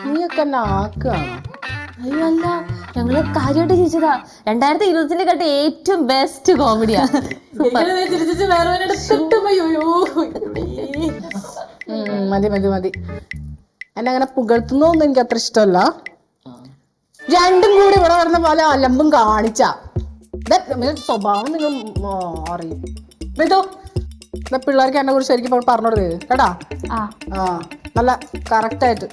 നീയൊക്കെ എന്നെ ആക്കുകയാണോ? അയ്യോ അല്ല, ഞങ്ങള് കാര്യമായിട്ട് ചിരിച്ചതാ. 2020 കണ്ട ഏറ്റവും ബെസ്റ്റ് കോമഡിയാ. മതി മതി മതി. എന്നെ അങ്ങനെ പുകഴ്ത്തുന്നൊന്നും എനിക്ക് അത്ര ഇഷ്ടമല്ല. രണ്ടും കൂടി ഇവിടെ വരുന്ന പോലെ അലമ്പും കാണിച്ച സ്വഭാവം നിങ്ങൾ അറിയും. പിള്ളേർക്ക് എന്നെ കുറിച്ച് ശരിക്കും പറഞ്ഞു കൊടുക്കരുത് കേട്ടാ. നല്ല കറക്റ്റ് ആയിട്ട്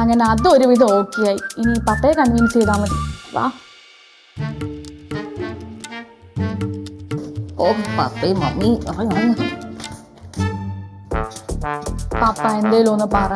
അങ്ങനെ അതൊരുവിധം ഓക്കെ ആയി. ഇനി പപ്പയെ കൺവിൻസ് ചെയ്താൽ മതി. വാ. ഓ പപ്പയും മമ്മി പപ്പ എന്തേലും ഒന്ന് പറ.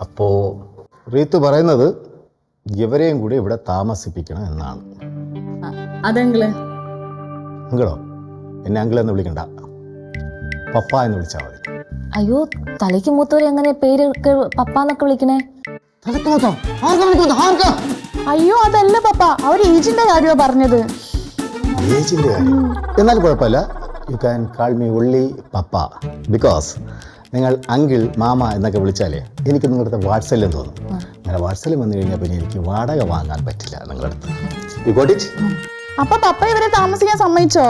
അപ്പോ റീത്ത് പറയുന്നത് ഇവരെയും കൂടി ഇവിടെ താമസിപ്പിക്കണം എന്നാണ്. അതെങ്കില് അങ്കിളോ? എന്നെ അങ്കിളെന്ന് വിളിക്കണ്ട, പപ്പ എന്ന് വിളിച്ചാൽ മതി. അയ്യോ, തലയ്ക്ക് മൂത്തവരെ എങ്ങനെ പേര് പപ്പാന്നൊക്കെ വിളിക്കണേ? അയ്യോ അതല്ല പപ്പ, അവർ ഏജിന്റെ കാര്യമാണ് പറഞ്ഞത്. ഏജിന്റെ കാര്യം എന്നാൽ കുഴപ്പമില്ല. You can call me only പപ്പ. ബിക്കോസ് നിങ്ങൾ അങ്കിൾ മാമ എന്നൊക്കെ വിളിച്ചാലേ എനിക്ക് നിങ്ങളുടെ വാട്സല്യം തോന്നും. അങ്ങനെ വാട്സല്യം വന്നു കഴിഞ്ഞാൽ പിന്നെ എനിക്ക് വാടക വാങ്ങാൻ പറ്റില്ല നിങ്ങളുടെ അടുത്ത്. You got it? അപ്പൊ പപ്പ ഇവരെ താമസിക്കാൻ സമ്മതിച്ചോ?